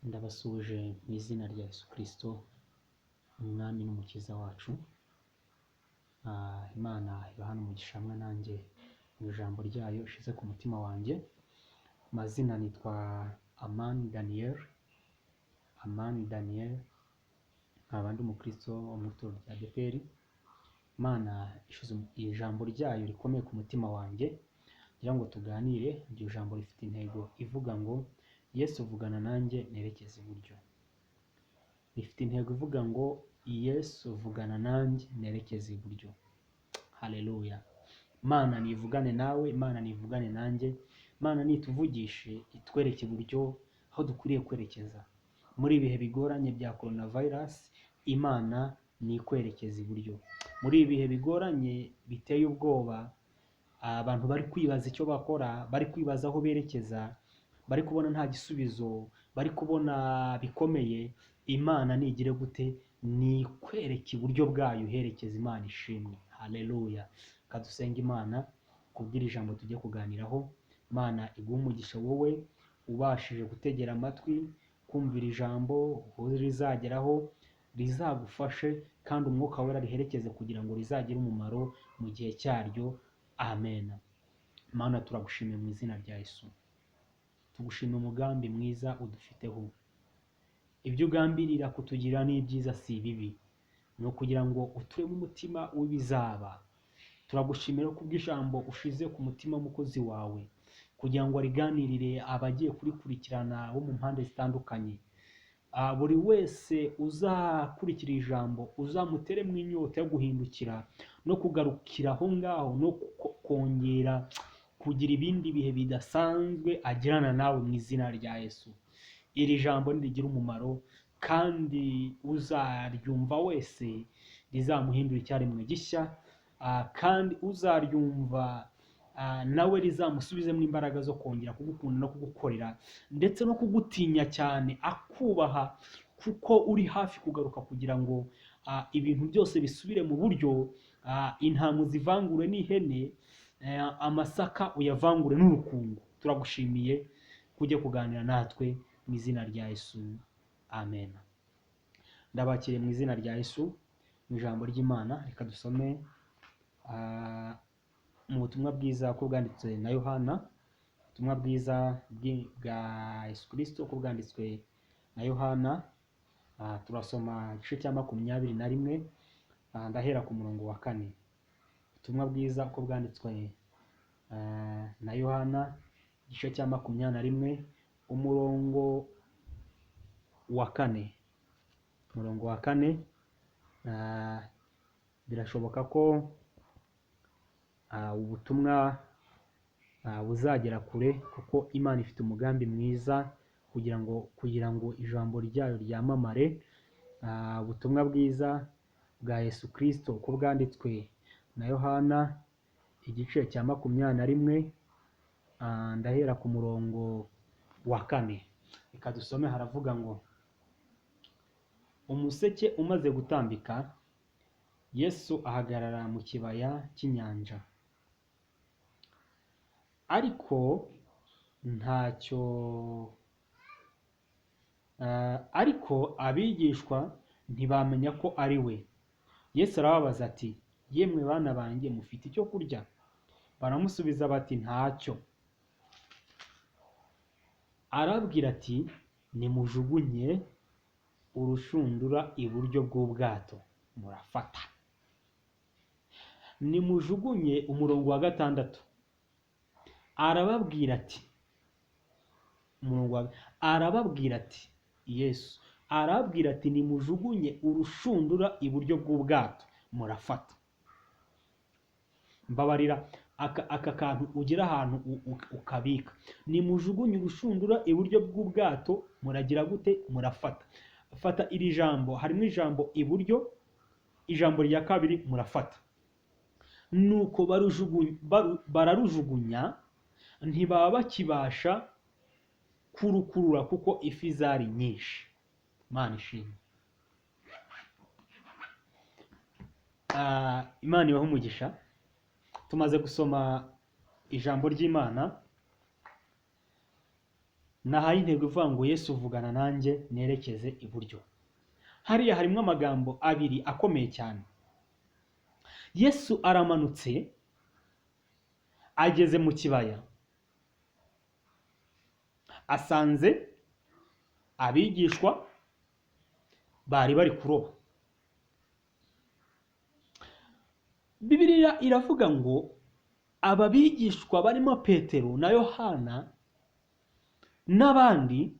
Ndabasuje mu izina rya Yesu Kristo, umwami n'umukiza wacu. Imana iba hano umugisha hamwe nanjye mu ijambo ryayo ishize ku mutima wanjye. Amazina nitwa Amani Daniel. Nkaba ndi umukristo wo mu itorero rya ADEPR. Imana ishize ijambo ryayo rikomeye ku mutima wanjye kugira ngo tuganire. Iryo jambo rifite intego ivuga ngo Yesu vugana nanjye nerekeze iburyo. Rifite intego ivuga ngo Yesu vugana nanjye nerekeze iburyo. Haleluya. Imana nivugane nawe, Imana nivugane nanjye, Imana nituvugishe itwereke iburyo aho dukwiriye kwerekeza. Muri ibihe bigoranye bya coronavirus, Imana ni kwerekeza iburyo. Muri ibihe bigoranye biteye ubwoba, abantu bari kwibaza icyo bakora, bari kwibaza aho berekeza, bari kubona nta gisubizo, bari kubona bikomeye, Imana nigire gute? Ni kwereka iburyo bwayo herekeza. Imana ishimwe. Haleluya. Kadusenga Imana kubwira ijambo tujye kuganiraho. Imana iguha umugisha wowe ubashije gutegera amatwi kumvira ijambo, aho rizageraho rizagufashe kandi umwuka wera riherekeze kugira ngo rizagire umumaro mu gihe cyaryo. Amen. Imana turagushimiye mu izina rya Yesu. Tugushimira umugambi mwiza udufiteho. Ibyo ugambirira kutugira ni ibyiza si ibibi, ni ukugira ngo utureme umutima w'ibizaba. Turagushimira kubw'ijambo ushize ku mutima w'umukozi wawe kugira ngo ariganirire abagiye kurikurikirana bo mu mpande zitandukanye. Buri wese uzakurikira ijambo uzamuteremo inyota yo guhindukira no kugarukira aho ngaho no kongera kugira ibindi bihe bidasanzwe agirana nawe mu izina rya Yesu. Iri jambo nirigira umumaro kandi uzaryumva wese rizamuhindura icyaremwe gishya, kandi uzaryumva nawe rizamusubizemo imbaraga zo kongera kugukunda no kugukorera ndetse no kugutinya cyane, akubaha kuko uri hafi kugaruka kugira ngo ibintu byose bisubire mu buryo. Intama zivangure n'ihene, amasaka uyavangure n'urukungu. Turagushimiye kujya kuganira natwe mu izina rya Yesu. Amen. Ndabakiriye mu izina rya Yesu mu ijambo ry'Imana. Reka dusome mu butumwa bwiza uko bwanditswe na Yohana. Ubutumwa bwiza bwa Yesu Kristo uko bwanditswe na Yohana. Turasoma igice cya 21, ndahera ku murongo wa 4. Ubutumwa bwiza uko bwanditswe na Yohana, igice cya 21, umurongo wa 4. Umurongo wa 4, birashoboka ko ubutumwa buzagera kure kuko Imana ifite umugambi mwiza kugira ngo ijambo ryayo ryamamare. Ubutumwa bwiza bwa Yesu Kristo uko bwanditswe na Yohana, igice cya 21, ndahera ku murongo wa 4. Reka dusome. Haravuga ngo, umuseke umaze gutambika, Yesu ahagarara mu kibaya cy'inyanja. Ariko abigishwa ntibamenya ko ari we. Yesu arababaza ati, yemwe bana banjye, mufite icyo kurya? Baramusubiza bati, ntacyo. Arabwira ati, nimujugunye urushundura iburyo bw'ubwato murafata. Nimujugunye. Umurongo wa 6, arababwira ati, Yesu arababwira ati, nimujugunye urushundura iburyo bw'ubwato murafata. Mbabarira aka kantu ugira ahantu ukabika. Nimujugunye urushundura iburyo bw'ubwato muragira gute? Murafata. Fata iri jambo, harimo ijambo iburyo, ijambo rya kabiri murafata. Nuko bararujugunya, ntibaba bakibasha kurukurura kuko ifi zari nyinshi. Imana ishimwe. Imana ibahe umugisha. Tumaze gusoma ijambo ry'Imana, nahaye intego ivuga ngo Yesu vugana nanjye nerekeze iburyo. Hariya harimo amagambo abiri akomeye cyane. Yesu aramanutse ageze mu kibaya, asanze abigishwa bari bari kuroba. Bibiliya iravuga ngo aba bigishwa barimo Petero na Yohana n'abandi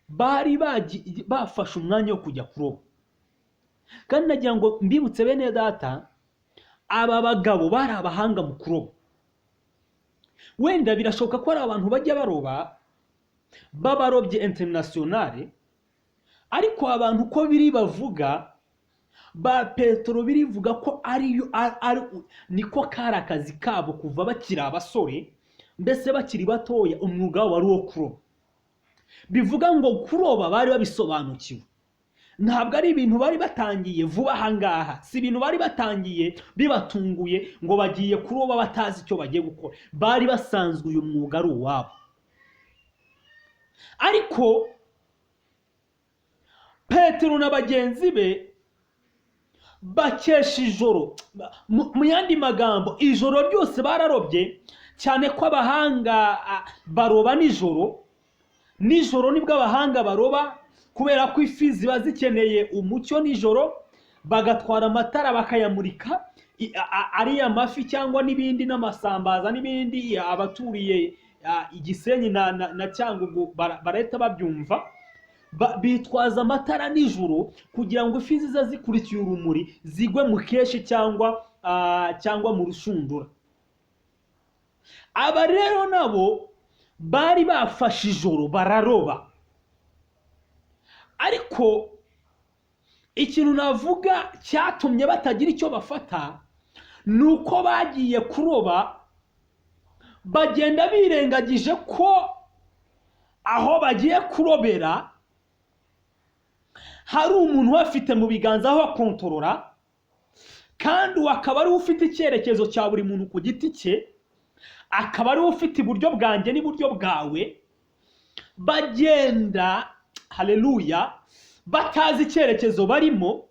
bari bafashe umwanya wo kujya kuroba. Kandi nagira ngo mbibutse bene data, aba bagabo bari abahanga mu kuroba. Wenda birashoboka ko ari abantu bajya baroba b'abarobyi internationale, ariko abantu uko biri bavuga ba Petero birivuga ko niko kari akazi kabo kuva bakiri abasore, mbese bakiri batoya umwuga wabo wari uwo kuroba. Bivuga ngo kuroba bari babisobanukiwe, ntabwo ari ibintu bari batangiye vuba ahangaha, si ibintu bari batangiye bibatunguye ngo bagiye kuroba batazi icyo bagiye gukora. Bari basanzwe uyu mwuga ari uwabo. Ariko Petero na bagenzi be bakesha ijoro, mu yandi magambo ijoro ryose bararobye, cyane ko abahanga baroba nijoro. Nijoro nibwo abahanga baroba, kubera ko ifi ziba zikeneye umucyo nijoro, bagatwara amatara bakayamurika, ariya mafi cyangwa n'ibindi n'amasambaza n'ibindi. Abaturiye Igisenyi na Cyangugu barahita babyumva, bitwaza amatara nijoro kugira ngo ifi ziza zikurikiye urumuri zigwe mu keshi cyangwa mu rushundura. Aba rero nabo bari bafashe ijoro bararoba. Ariko ikintu navuga cyatumye batagira icyo bafata, nuko bagiye kuroba bagenda birengagije ko aho bagiye kurobera hari umuntu bafite mu biganza aho akontorora, kandi akaba ari ufite icyerekezo cya buri muntu ku giti cye, akaba ari ufite iburyo bwanjye n'iburyo bwawe. Bagenda, haleluya, batazi icyerekezo barimo.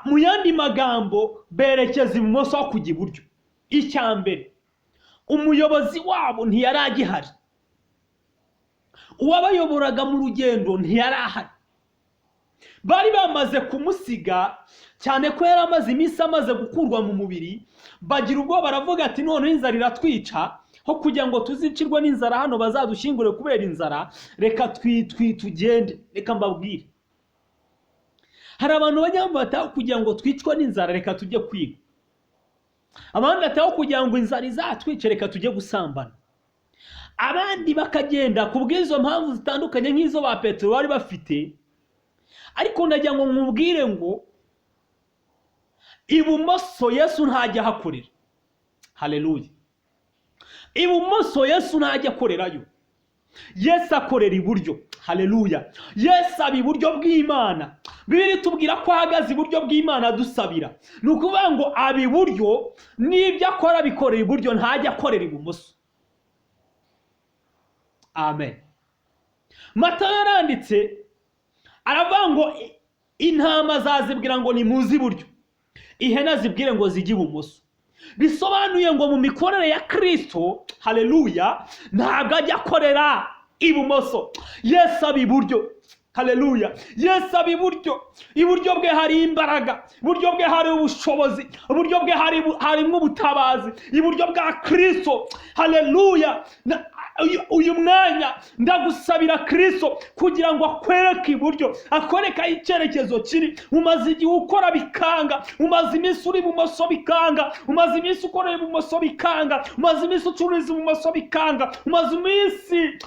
Mu yandi magambo berekeza ibumoso aho kujya iburyo. Icya mbere, umuyobozi wabo ntiyari agihari, uwabayoboraga mu rugendo ntiyari ahari. Bari bamaze kumusiga, cyane ko yari amaze iminsi amaze gukurwa mu mubiri. Bagira ubwo baravuga ati noneho inzara iratwica, ho kugira ngo tuzicirwe n'inzara hano bazadushyingure kubera inzara, reka tugende. Reka mbabwire, hari abantu bajya bataho kugira ngo twicwe n'inzara reka tujye kwiga. Abandi bataho kugira ngo inzara izatwice reka tujye gusambana. Abandi bakagenda ku bw'izo mpamvu zitandukanye nk'izo ba Petero bari bafite. Ariko ndagira ngo nkubwire ngo ibumoso Yesu ntajya hakorera. Haleluya. Ibumoso Yesu ntajya akorerayo. Yesu akorera iburyo. Haleluya. Yesu aba iburyo bw'Imana. Bibiri tubwira ko ahagaze iburyo bw'Imana dusabira. Ni ukuvuga ngo aba iburyo, n'ibyo akora bikorera iburyo, ntajya akorera ibumoso. Amen. Matayo yaranditse aravuga ngo intama zazibwira ngo nimuze iburyo, ihene zibwire ngo zijye ibumoso. Bisobanuye ngo mu mikorere ya Kristo, haleluya, ntabwo ajya akorera ibumoso. Yesu aba iburyo. Haleluya. Yesu aba iburyo. Iburyo bwe hari imbaraga, iburyo bwe hari ubushobozi, iburyo bwe harimo ubutabazi, iburyo bwa Kristo. Haleluya. Uyu mwanya ndagusabira Kristo kugira ngo akwereke iburyo, akwereke icyerekezo kiri. Umaze igihe ukora bikanga, umaze iminsi uri ibumoso bikanga, umaze iminsi ukorera ibumoso bikanga, umaze iminsi ucururiza ibumoso bikanga, umaze iminsi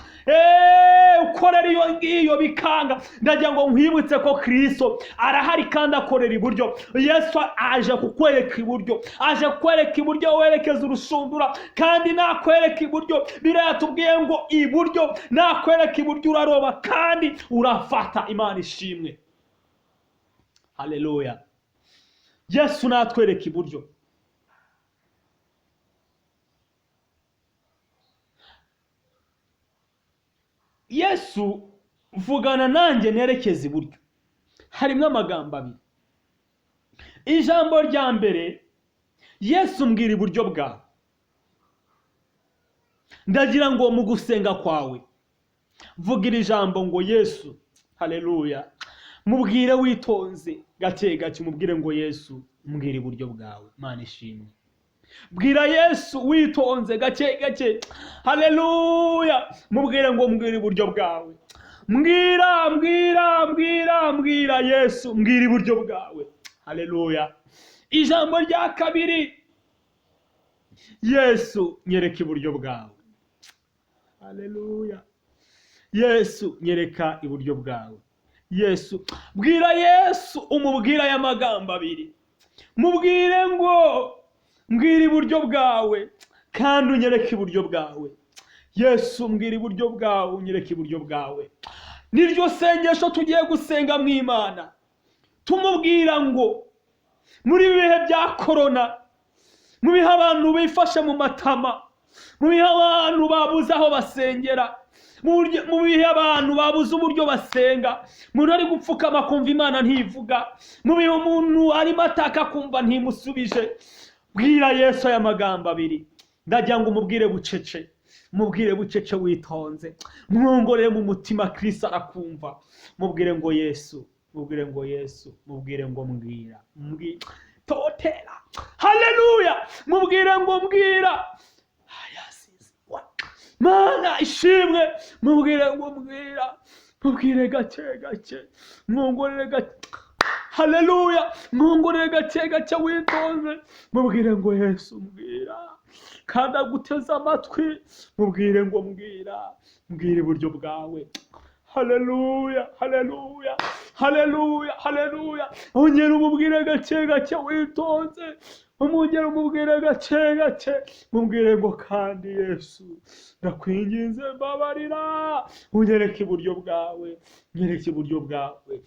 ukorera iyo ngiyo bikanga. Ndagira ngo nkwibutse ko Kristo arahari kandi akorera iburyo. Yesu aje kukwereka iburyo, aje kukwereka iburyo werekeza urushundura, kandi nakwereka iburyo biratubwiye ngo iburyo, nakwereka iburyo uraroba kandi urafata. Imana ishimwe. Haleluya. Yesu natwereka iburyo. Yesu vugana nanjye nerekeze iburyo. Harimo amagambo abiri. Ijambo rya mbere, Yesu mbwira iburyo bwawe. Ndagira ngo mu gusenga kwawe vuga iri jambo ngo Yesu, haleluya, mubwire witonze gake gake, mubwire ngo Yesu mbwira iburyo bwawe. Mana ishimwe. Bwira Yesu witonze gake gake, haleluya, mubwire ngo mbwira iburyo bwawe. Mbwira Yesu mbwira iburyo bwawe, haleluya. Ijambo rya kabiri, Yesu nyereka iburyo bwawe, haleluya. Yesu nyereka iburyo bwawe. Yesu, bwira Yesu, umubwira aya magambo abiri. Mubwire ngo mbwira iburyo bwawe kandi unyereke iburyo bwawe. Yesu mbwira iburyo bwawe, unyereke iburyo bwawe. Niryo sengesho tugiye gusenga mu Imana. Tumubwira ngo muri bihe bya korona, mu bihe abantu bifashe mu matama, mu bihe abantu babuze aho basengera, mu bihe abantu babuze uburyo basenga, umuntu ari gupfukama kumva Imana ntivuga, mu bihe umuntu arimo ataka kumva ntimusubije, bwira Yesu aya magambo abiri. Ndagira ngo umubwire bucece, mubwire bucece witonze, mwongorere mu mutima, Kristo arakumva. Mubwire ngo Yesu, mubwire ngo Yesu, mubwire ngo mbwira totera, haleluya, mubwire ngo mbwira. Mana ishimwe, mubwire ngo mbwira, mubwire gake gake, mwongorere gake, haleluya, mwongorere gake gake witonze, mubwire ngo Yesu mbwira, kandi aguteze amatwi, mubwire ngo mbwira, mbwira iburyo bwawe, haleluya, haleluya, haleluya, haleluya. Ongera umubwire gake gake witonze, umugera umubwire gake gake, mubwire ngo kandi Yesu ndakwinginze mbabarira, unyereke iburyo bwawe, nyereke iburyo bwawe.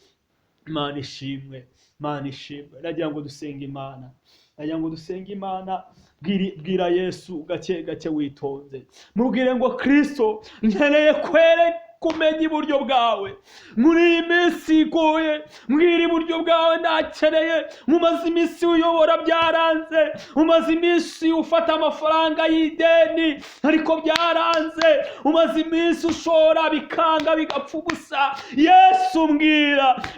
Mana ishimwe, Mana ishimwe. Nagira ngo dusenge Imana, nagira ngo dusenge Imana. Bwira Yesu gake gake witonze, mubwire ngo Kristo nkeneye kumenya iburyo bwawe muri iyi minsi igoye. Mbwira iburyo bwawe ndakeneye. Umaze iminsi uyobora byaranze, umaze iminsi ufata amafaranga y'ideni ariko byaranze, umaze iminsi ushora bikanga bigapfa ubusa. Yesu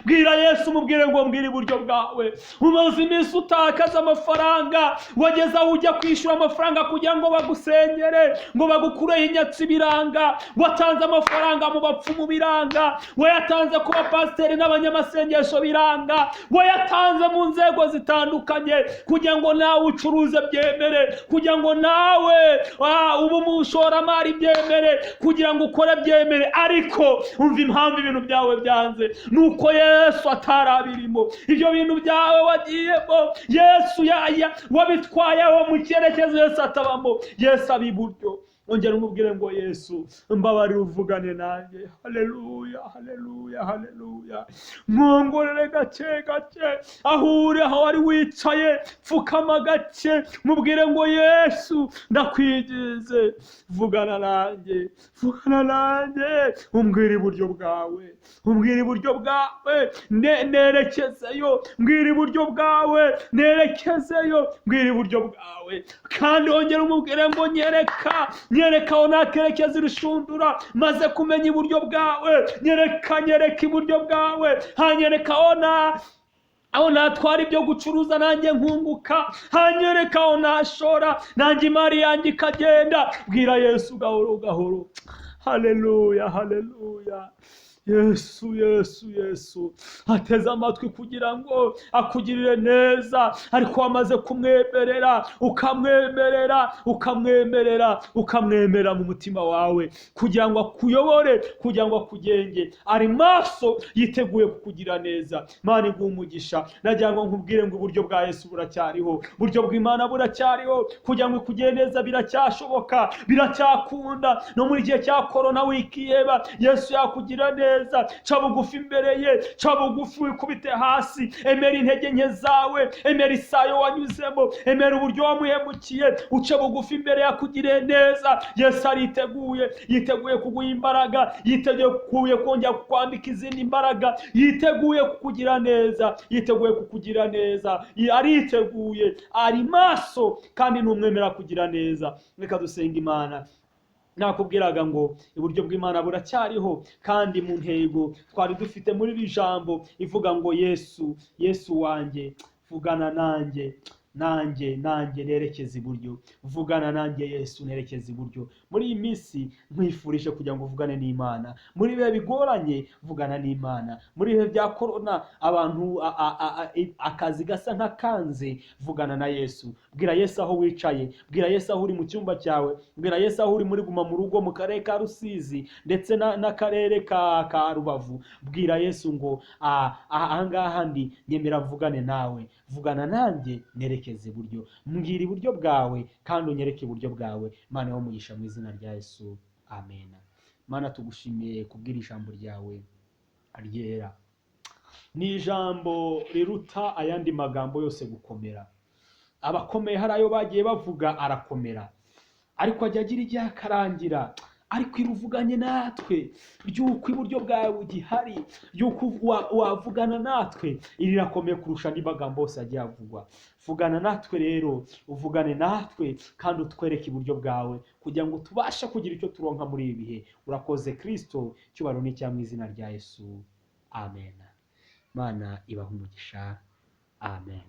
bwira Yesu, mubwire ngo mbwira iburyo bwawe. Umaze iminsi utakaza amafaranga, wageze aho ujya kwishyura amafaranga kugira ngo bagusengere, ngo bagukureho inyatsi biranga, watanze amafaranga mu bapfumu biranga, wayatanze ku bapasiteri n'abanyamasengesho biranga, wayatanze mu nzego zitandukanye kugira ngo nawe ucuruze byemere, kugira ngo nawe ube umushoramari byemere, kugira ngo ukore byemere. Ariko umva impamvu ibintu byawe byanze, nuko Yesu atarabirimo. Ibyo bintu byawe wagiyemo, Yesu wabitwayeho mu cyerekezo Yesu atabamo. Yesu abiburyo. Ongera umubwire ngo Yesu mbabarira, uvugane nanjye, haleluya, haleluya, haleluya. Mwongorere gake gake, aho uri, aho wari wicaye, pfukama gake, mubwire ngo Yesu ndakwinginze, vugana nanjye, vugana nanjye, umbwire iburyo bwawe, umbwire iburyo bwawe, nerekezeyo, mbwira iburyo bwawe, nerekezeyo, mbwira iburyo bwawe. Kandi ongera umubwire ngo nyereka aho nakerekeza urushundura, maze kumenya iburyo bwawe, nyereka iburyo bwawe, hanyereka aho natwara ibyo gucuruza nanjye nkunguka, hanyereka aho nashora nanjye imari yanjye ikagenda. Bwira Yesu gahoro gahoro, haleluya, haleluya. Yesu, Yesu, Yesu ateze amatwi kugira ngo akugirire neza, ariko wamaze kumwemerera, ukamwemerera mu mutima wawe kugira ngo akuyobore, kugira ngo akugenge. Ari maso yiteguye kukugira neza. Mana iguhe umugisha. Nagira ngo nkubwire ngo uburyo bwa Yesu buracyariho, uburyo bw'Imana buracyariho, kugira ngo ikugire neza biracyashoboka, biracyakunda. No muri gihe cya korona wikiheba, Yesu yakugira neza. neza, ca bugufi imbere ye, ca bugufi wikubite hasi, emera intege nke zawe, emera isayo wanyuzemo, emera uburyo wamuhemukiye, uce bugufi imbere yakugiriye neza. Yesu ariteguye, yiteguye kuguha imbaraga, yiteguye kongera kukwambika izindi mbaraga, yiteguye kukugira neza, yiteguye kukugira neza, ariteguye, ari maso kandi numwemera kugira neza. Reka dusenga Imana. Nakubwiraga ngo iburyo bw'Imana buracyariho, kandi mu ntego twari dufite muri iri jambo ivuga ngo Yesu, Yesu wanjye, vugana nanjye nerekeza iburyo, vugana nanjye Yesu, nerekeza iburyo. Muri iyi minsi nkwifurije kugira ngo uvugane n'Imana. Muri bihe bigoranye vugana n'Imana. Muri bihe bya korona abantu akazi gasa nk'akanze, vugana na Yesu. Bwira Yesu aho wicaye, bwira Yesu aho uri mu cyumba cyawe, bwira Yesu aho uri muri Guma mu Rugo mu karere ka Rusizi ndetse n'akarere ka Rubavu. Bwira Yesu ngo ahangaha ndi, nyemera vugane nawe, vugana nanjye nerekeze iburyo. Mbwira iburyo bwawe kandi unyereke iburyo bwawe. Imana yo mugisha mu izina rya Yesu, amen. Mana tugushimiye kubwira ijambo ryawe ryera. Ni ijambo riruta ayandi magambo yose gukomera. Abakomeye hari ayo bagiye bavuga arakomera, ariko ajya agira igihe akarangira. Ariko iruvuganye natwe ry'uko iburyo bwawe gihari, ry'uko wavugana natwe, iri rakomeye kurusha andi magambo yose agiye avugwa. Vugana natwe rero, uvugane natwe kandi utwereke iburyo bwawe kugira ngo tubashe kugira icyo turonka muri ibi bihe. Urakoze Kristo, cyubahiro ni cya mu izina rya Yesu, amen. Mana ibaha umugisha, amen.